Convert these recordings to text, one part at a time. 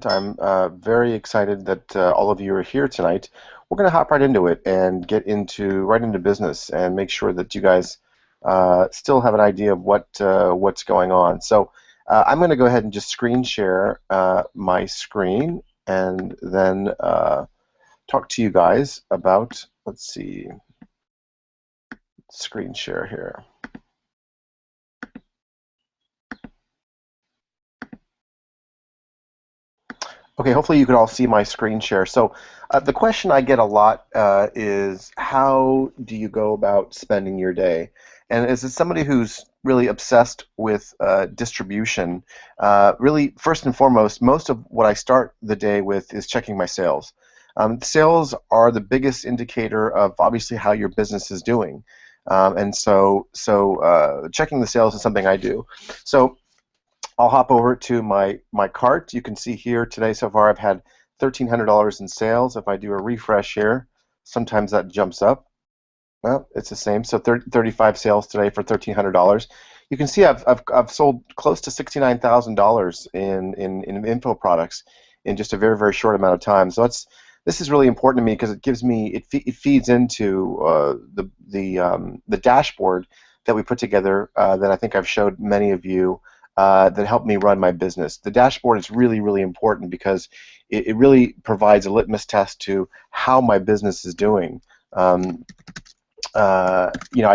I'm very excited that all of you are here tonight. We're going to hop right into it and get right into business and make sure that you guys still have an idea of what's going on. So I'm going to go ahead and just screen share my screen and then talk to you guys about, let's see, screen share here. Okay, hopefully you can all see my screen share. So the question I get a lot is how do you go about spending your day? And as somebody who's really obsessed with distribution, really first and foremost, most of what I start the day with is checking my sales. Sales are the biggest indicator of obviously how your business is doing. And so checking the sales is something I do. So I'll hop over to my cart. You can see here today so far I've had $1,300 in sales. If I do a refresh here, sometimes that jumps up. Well, it's the same. So 35 sales today for $1,300. You can see I've sold close to $69,000 in info products in just a very, very short amount of time. So this is really important to me because it gives me it feeds into the dashboard that we put together that I think I've showed many of you that help me run my business. The dashboard is really, really important because it really provides a litmus test to how my business is doing. I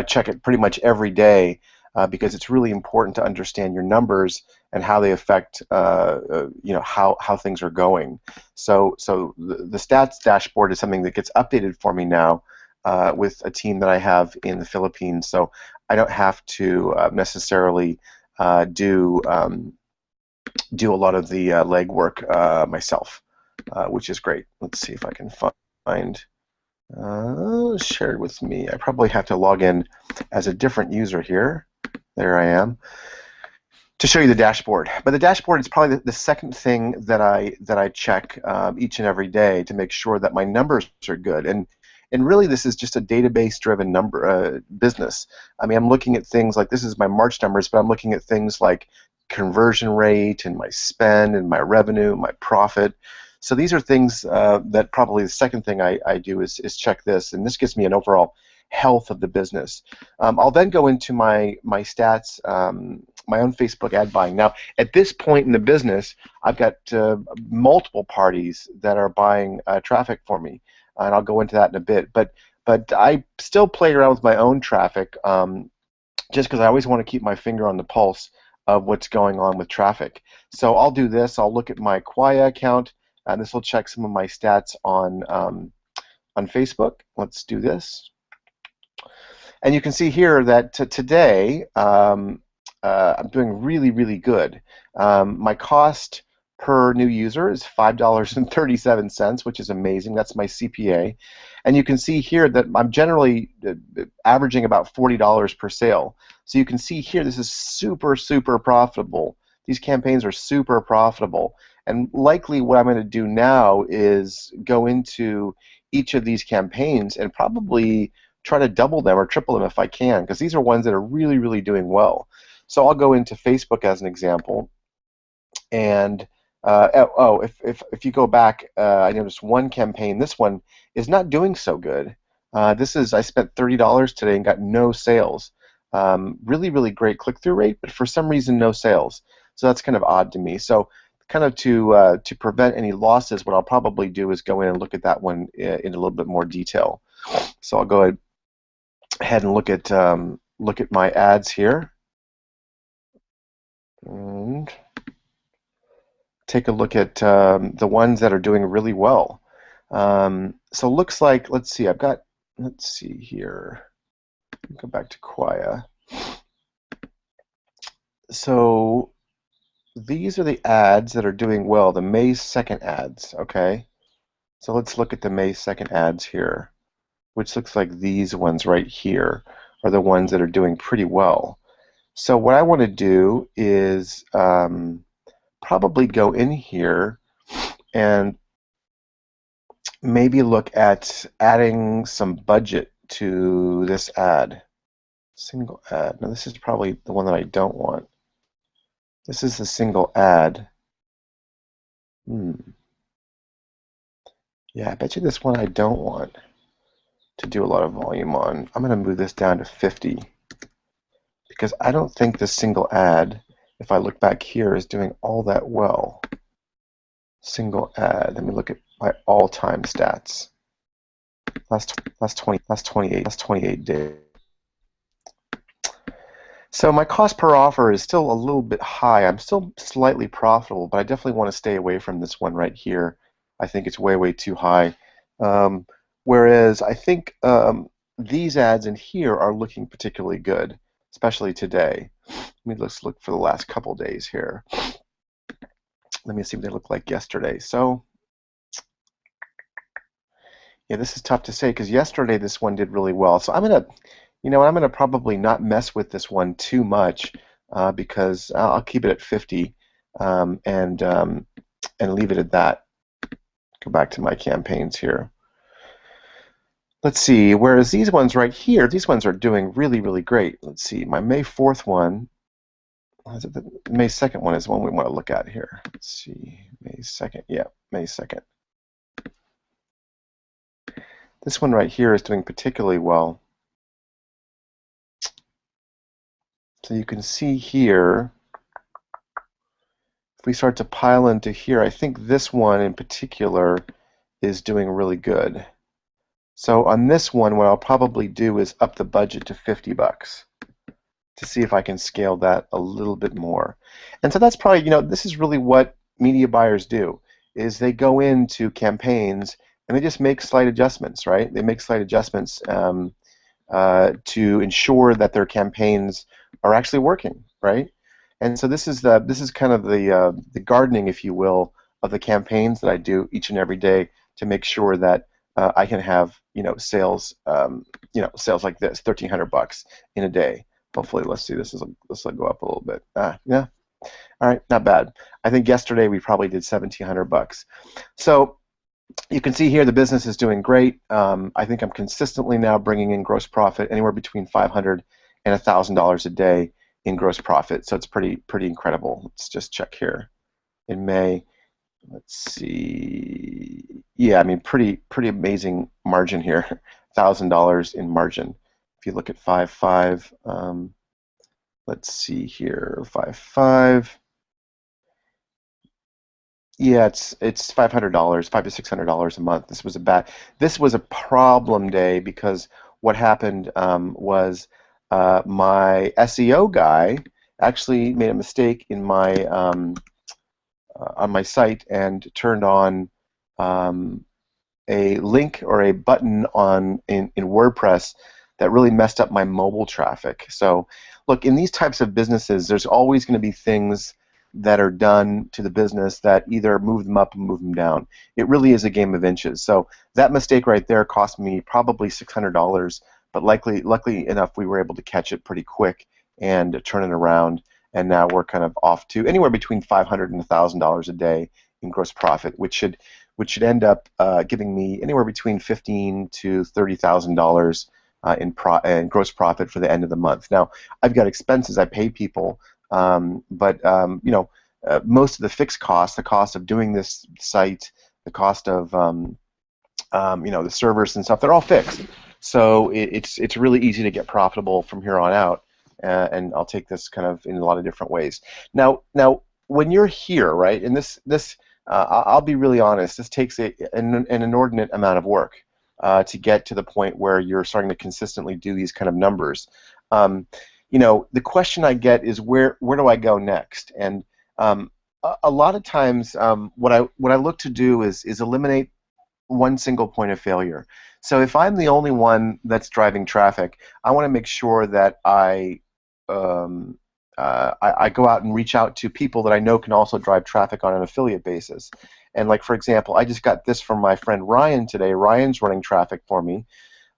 check it pretty much every day because it's really important to understand your numbers and how they affect, how things are going. So the stats dashboard is something that gets updated for me now with a team that I have in the Philippines. So I don't have to necessarily do a lot of the legwork myself, which is great. Let's see if I can find shared with me. I probably have to log in as a different user here. There I am to show you the dashboard. But the dashboard is probably the second thing that I check each and every day to make sure that my numbers are good. And really, this is just a database-driven business. I mean, I'm looking at things like this is my March numbers, but I'm looking at things like conversion rate and my spend and my revenue, my profit. So these are things that probably the second thing I do is check this, and this gives me an overall health of the business. I'll then go into my stats, my own Facebook ad buying. Now, at this point in the business, I've got multiple parties that are buying traffic for me, and I'll go into that in a bit. But I still play around with my own traffic just because I always want to keep my finger on the pulse of what's going on with traffic. So I'll do this. I'll look at my Quaya account, and this will check some of my stats on Facebook. Let's do this. And you can see here that today I'm doing really, really good. My cost per new user is $5.37, which is amazing. That's my CPA. And you can see here that I'm generally averaging about $40 per sale. So you can see here this is super, super profitable. These campaigns are super profitable. And likely what I'm going to do now is go into each of these campaigns and probably try to double them or triple them if I can, because these are ones that are really, really doing well. So I'll go into Facebook as an example, and if you go back, I noticed one campaign. This one is not doing so good. This is I spent $30 today and got no sales. Really, really great click-through rate, but for some reason no sales. So that's kind of odd to me. So kind of to prevent any losses, what I'll probably do is go in and look at that one in a little bit more detail. So I'll go ahead and look at my ads here and take a look at the ones that are doing really well. So looks like, let's see here. Go back to Quaya. So these are the ads that are doing well, the May 2nd ads, okay? So let's look at the May 2nd ads here, which looks like these ones right here are the ones that are doing pretty well. So what I want to do is probably go in here and maybe look at adding some budget to this ad. Single ad. Now this is probably the one that I don't want. This is the single ad. Hmm. Yeah, I bet you this one I don't want to do a lot of volume on. I'm going to move this down to 50 because I don't think this single ad, if I look back here, is doing all that well. Single ad. Let me look at my all-time stats. Last 28 days. So my cost per offer is still a little bit high. I'm still slightly profitable, but I definitely want to stay away from this one right here. I think it's way, way too high. Um, Whereas I think these ads in here are looking particularly good, especially today. Let's look for the last couple days here. Let me see what they look like yesterday. So yeah, this is tough to say because yesterday this one did really well. So I'm gonna probably not mess with this one too much because I'll keep it at 50 and leave it at that. Go back to my campaigns here. Let's see. Whereas these ones right here, these ones are doing really, really great. Let's see. My May 4th one, the May 2nd one is the one we want to look at here. Let's see. May 2nd. Yeah, May 2nd. This one right here is doing particularly well. So you can see here, if we start to pile into here, I think this one in particular is doing really good. So on this one, what I'll probably do is up the budget to 50 bucks to see if I can scale that a little bit more. And so that's probably, this is really what media buyers do, is they go into campaigns and they just make slight adjustments, right? They make slight adjustments to ensure that their campaigns are actually working, right? And so this is kind of the gardening, if you will, of the campaigns that I do each and every day to make sure that I can have sales sales like this, 1,300 bucks in a day. Hopefully, let's see, this will go up a little bit. Yeah, all right, not bad. I think yesterday we probably did 1,700 bucks. So you can see here the business is doing great. I think I'm consistently now bringing in gross profit anywhere between $500 and $1,000 a day in gross profit. So it's pretty incredible. Let's just check here in May. Let's see. Yeah, I mean pretty amazing margin here. $1,000 in margin. If you look at 5.5, let's see here, 5.5. Yeah, it's $500, $500 to $600 a month. This was a problem day because what happened was my SEO guy actually made a mistake in my on my site and turned on a link or a button in WordPress that really messed up my mobile traffic. So look, in these types of businesses, there's always going to be things that are done to the business that either move them up or move them down. It really is a game of inches. So that mistake right there cost me probably $600, but luckily enough, we were able to catch it pretty quick and turn it around. And now we're kind of off to anywhere between $500 and $1,000 a day in gross profit, which should end up giving me anywhere between $15,000 to $30,000 in gross profit for the end of the month. Now, I've got expenses. I pay people. But most of the fixed costs, the cost of doing this site, the cost of the servers and stuff, they're all fixed. So it's really easy to get profitable from here on out, and I'll take this kind of in a lot of different ways. Now when you're here, right, and I'll be really honest, this takes an inordinate amount of work to get to the point where you're starting to consistently do these kind of numbers. The question I get is where do I go next? And a lot of times, what I look to do is eliminate one single point of failure. So if I'm the only one that's driving traffic, I want to make sure that I go out and reach out to people that I know can also drive traffic on an affiliate basis. And like for example, I just got this from my friend Ryan today. Ryan's running traffic for me.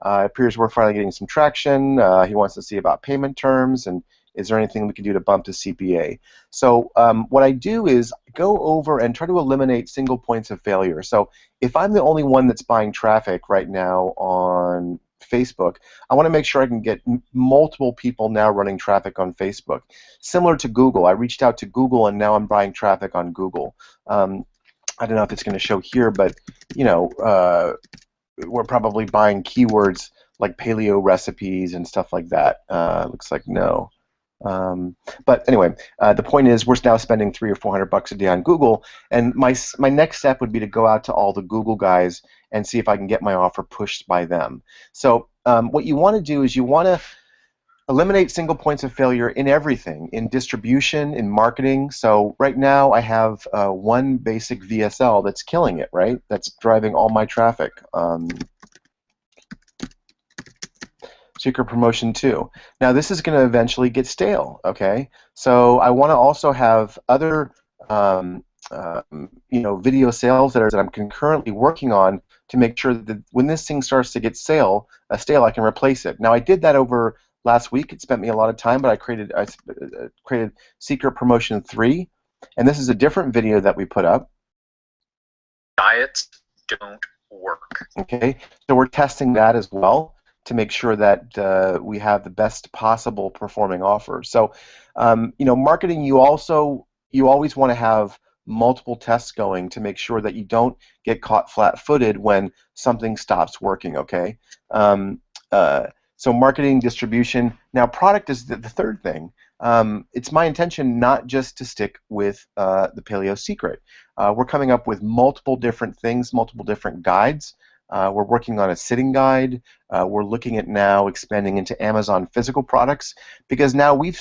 It appears we're finally getting some traction. He wants to see about payment terms and is there anything we can do to bump the CPA. So what I do is go over and try to eliminate single points of failure. So if I'm the only one that's buying traffic right now on Facebook, I want to make sure I can get multiple people now running traffic on Facebook. Similar to Google, I reached out to Google and now I'm buying traffic on Google. I don't know if it's going to show here, but you know, we're probably buying keywords like paleo recipes and stuff like that. Looks like no. But anyway, the point is we're now spending $300 or $400 a day on Google, and my next step would be to go out to all the Google guys and see if I can get my offer pushed by them. So what you want to do is you want to eliminate single points of failure in everything, in distribution, in marketing. So right now I have one basic VSL that's killing it, right? That's driving all my traffic. Secret Promotion 2. Now this is going to eventually get stale, okay? So I want to also have other video sales that I'm concurrently working on to make sure that when this thing starts to get stale, I can replace it. Now I did that over last week. It spent me a lot of time, but I created Secret Promotion 3, and this is a different video that we put up. Diets don't work. Okay, so we're testing that as well to make sure that we have the best possible performing offer. So, marketing, you always want to have multiple tests going to make sure that you don't get caught flat-footed when something stops working, okay? So marketing, distribution. Now product is the third thing. It's my intention not just to stick with the Paleo Secret. We're coming up with multiple different things, multiple different guides. We're working on a sitting guide. We're looking at now expanding into Amazon physical products because now we've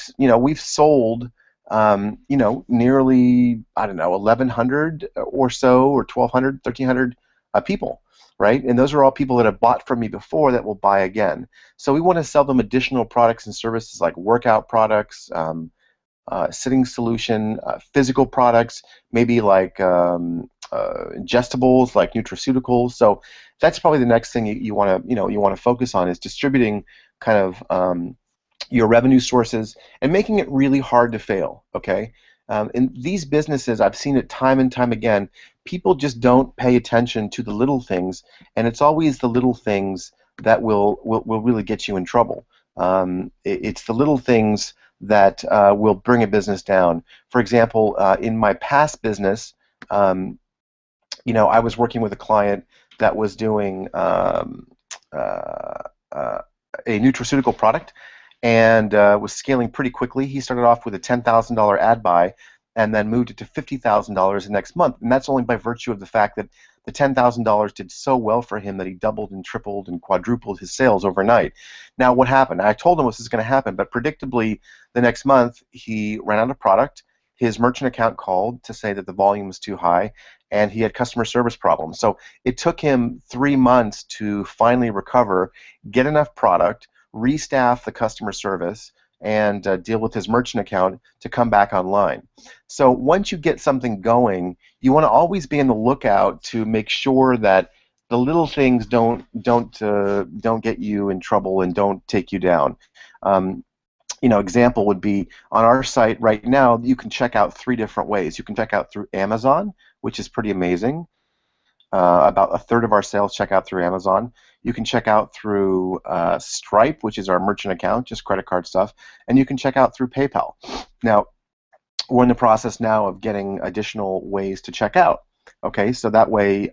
sold nearly, I don't know, 1,100 or so, or 1,200, 1,300 people, right? And those are all people that have bought from me before that will buy again. So we want to sell them additional products and services like workout products, sitting solution, physical products, maybe like ingestibles like nutraceuticals. So that's probably the next thing you want to focus on is distributing kind of your revenue sources and making it really hard to fail. Okay, in these businesses, I've seen it time and time again. People just don't pay attention to the little things, and it's always the little things that will really get you in trouble. It's the little things that will bring a business down. For example, in my past business, I was working with a client that was doing a nutraceutical product and was scaling pretty quickly. He started off with a $10,000 ad buy and then moved it to $50,000 the next month. And that's only by virtue of the fact that the $10,000 did so well for him that he doubled and tripled and quadrupled his sales overnight. Now, what happened? I told him this was going to happen, but predictably, the next month, he ran out of product. His merchant account called to say that the volume was too high, and he had customer service problems. So it took him 3 months to finally recover, get enough product, restaff the customer service, and deal with his merchant account to come back online. So once you get something going, you want to always be on the lookout to make sure that the little things don't get you in trouble and don't take you down. Example would be on our site right now. You can check out 3 different ways. You can check out through Amazon, which is pretty amazing. About a third of our sales check out through Amazon. You can check out through Stripe, which is our merchant account, just credit card stuff, and you can check out through PayPal. Now, we're in the process now of getting additional ways to check out. Okay, so that way,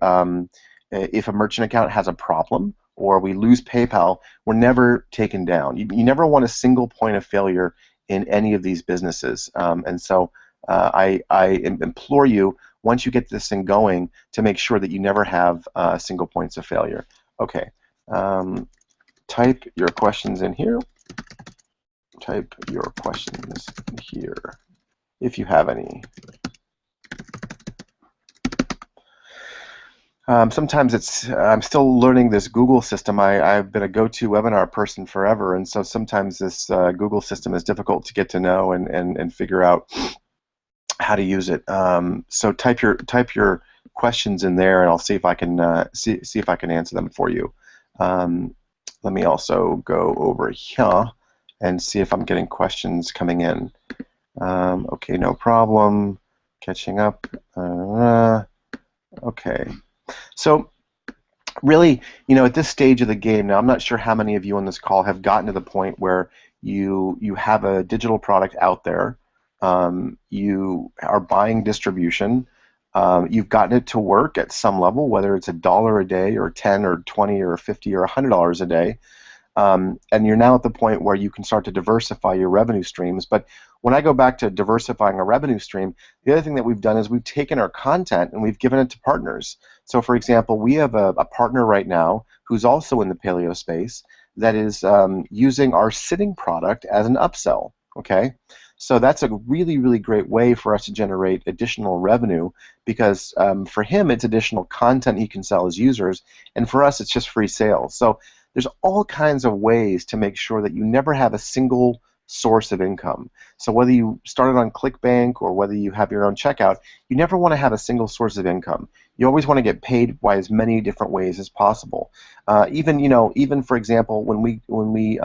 if a merchant account has a problem or we lose PayPal, we're never taken down. You never want a single point of failure in any of these businesses, and so I implore you, once you get this thing going, to make sure that you never have single points of failure. Okay, type your questions in here. Type your questions in here, if you have any. Sometimes I'm still learning this Google system. I've been a GoToWebinar person forever, and so sometimes this Google system is difficult to get to know and figure out how to use it. So type your questions in there, and I'll see if I can see if I can answer them for you. Let me also go over here and see if I'm getting questions coming in. Okay, no problem. Catching up. Okay. So really, at this stage of the game now, I'm not sure how many of you on this call have gotten to the point where you have a digital product out there. You are buying distribution. You've gotten it to work at some level, whether it's $1 a day or 10 or 20 or 50 or $100 a day. And you're now at the point where you can start to diversify your revenue streams. But when I go back to diversifying a revenue stream, the other thing that we've done is we've taken our content and we've given it to partners. So, for example, we have a partner right now who's also in the paleo space that is using our sitting product as an upsell. Okay, so that's a really, really great way for us to generate additional revenue because for him, it's additional content he can sell his users, and for us, it's just free sales. So there's all kinds of ways to make sure that you never have a single source of income. So whether you started on ClickBank or whether you have your own checkout, you never want to have a single source of income. You always want to get paid by as many different ways as possible. Even for example, when we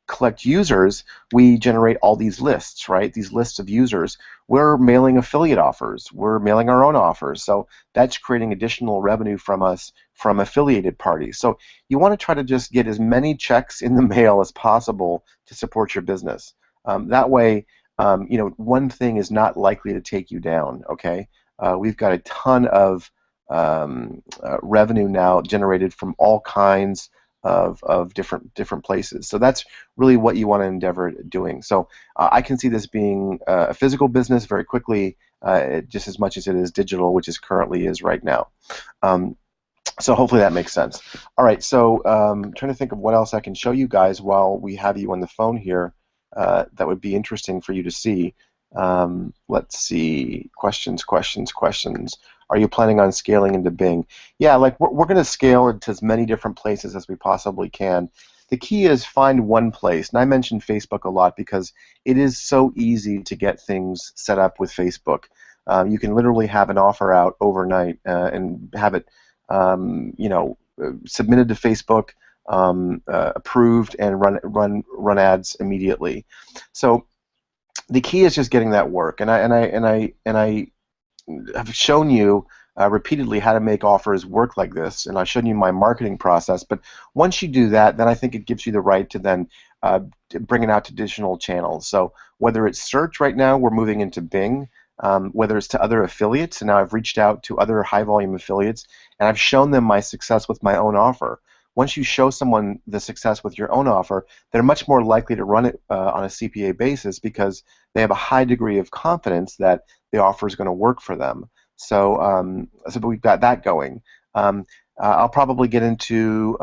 collect users, we generate all these lists, right? These lists of users. We're mailing affiliate offers. We're mailing our own offers. So that's creating additional revenue from us from affiliated parties. So you want to try to just get as many checks in the mail as possible to support your business. That way, one thing is not likely to take you down, okay? We've got a ton of revenue now generated from all kinds of different places. So that's really what you want to endeavor doing. So I can see this being a physical business very quickly, just as much as it is digital, which is currently is right now. So hopefully that makes sense. All right, so trying to think of what else I can show you guys while we have you on the phone here that would be interesting for you to see. Let's see, questions. Are you planning on scaling into Bing? Yeah, like we're going to scale into as many different places as we possibly can. The key is find one place, and I mentioned Facebook a lot because it is so easy to get things set up with Facebook. You can literally have an offer out overnight and have it, submitted to Facebook, approved, and run ads immediately. So the key is just getting that work, and I have shown you repeatedly how to make offers work like this, and I've shown you my marketing process. But once you do that, then I think it gives you the right to then bring it out to additional channels. So whether it's search right now, we're moving into Bing. Whether it's to other affiliates, and now I've reached out to other high-volume affiliates, and I've shown them my success with my own offer. Once you show someone the success with your own offer, they're much more likely to run it on a CPA basis because they have a high degree of confidence that the offer is going to work for them. So, so we've got that going. I'll probably get into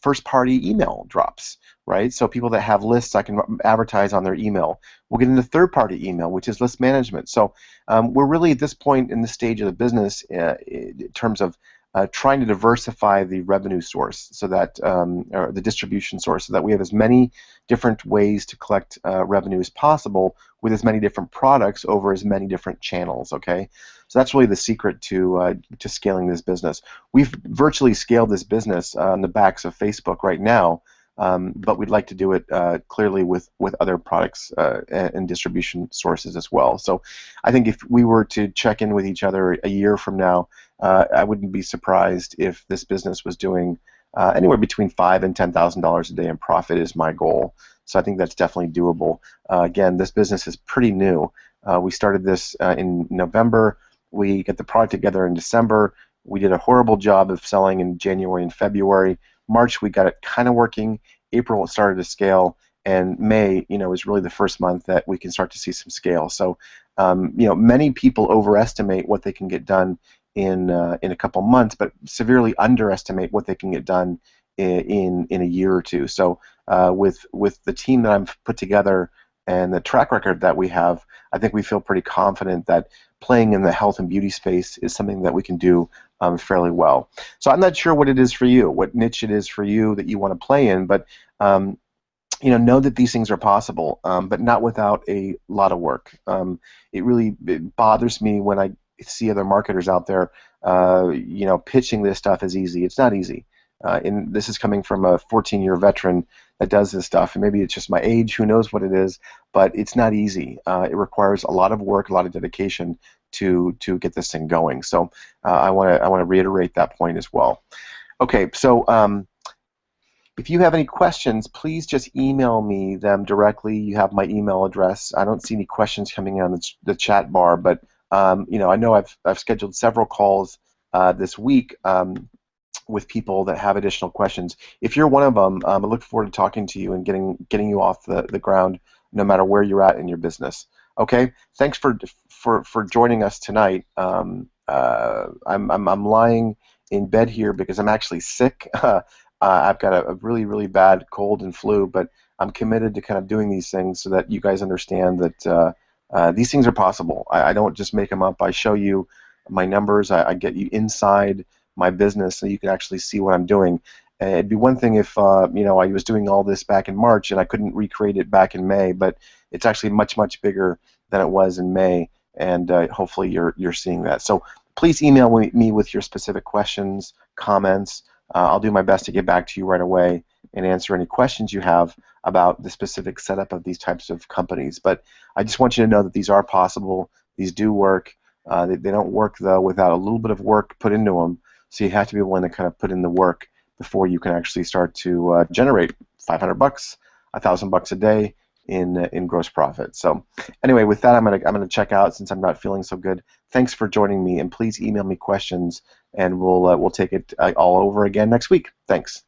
first-party email drops, right? So people that have lists, I can advertise on their email. We'll get into third-party email, which is list management. So we're really at this point in the stage of the business in terms of trying to diversify the revenue source, so that or the distribution source, so that we have as many different ways to collect revenue as possible with as many different products over as many different channels. Okay, so that's really the secret to scaling this business. We've virtually scaled this business on the backs of Facebook right now, but we'd like to do it clearly with other products and distribution sources as well. So I think if we were to check in with each other a year from now, I wouldn't be surprised if this business was doing anywhere between $5,000 and $10,000 a day in profit is my goal. So I think that's definitely doable. Again, this business is pretty new. We started this in November. We got the product together in December. We did a horrible job of selling in January and February. March, we got it kind of working. April, it started to scale. And May, is really the first month that we can start to see some scale. So, many people overestimate what they can get done in a couple months, but severely underestimate what they can get done in a year or two. So, with the team that I've put together and the track record that we have, I think we feel pretty confident that playing in the health and beauty space is something that we can do fairly well. So I'm not sure what it is for you, what niche it is for you that you want to play in, but know that these things are possible, but not without a lot of work. It bothers me when I see other marketers out there, pitching this stuff as easy. It's not easy. And this is coming from a 14-year veteran that does this stuff, and maybe it's just my age, who knows what it is, but it's not easy. It requires a lot of work, a lot of dedication to get this thing going. So I want to reiterate that point as well. Okay, so if you have any questions, please just email me them directly. You have my email address. I don't see any questions coming in on the chat bar, but I know I've scheduled several calls this week with people that have additional questions. If you're one of them, I look forward to talking to you and getting you off the ground, no matter where you're at in your business. Okay, thanks for joining us tonight. I'm lying in bed here because I'm actually sick. I've got a really bad cold and flu, but I'm committed to kind of doing these things so that you guys understand that these things are possible. I don't just make them up. I show you my numbers. I get you inside my business so you can actually see what I'm doing. It'd be one thing if I was doing all this back in March and I couldn't recreate it back in May, but it's actually much bigger than it was in May, and hopefully you're seeing that. So please email me with your specific questions, comments. I'll do my best to get back to you right away and answer any questions you have about the specific setup of these types of companies. But I just want you to know that these are possible. These do work. They don't work, though, without a little bit of work put into them. So you have to be willing to kind of put in the work before you can actually start to generate $500, $1,000 a day in gross profit. So anyway, with that, I'm gonna check out since I'm not feeling so good. Thanks for joining me, and please email me questions, and we'll take it all over again next week. Thanks.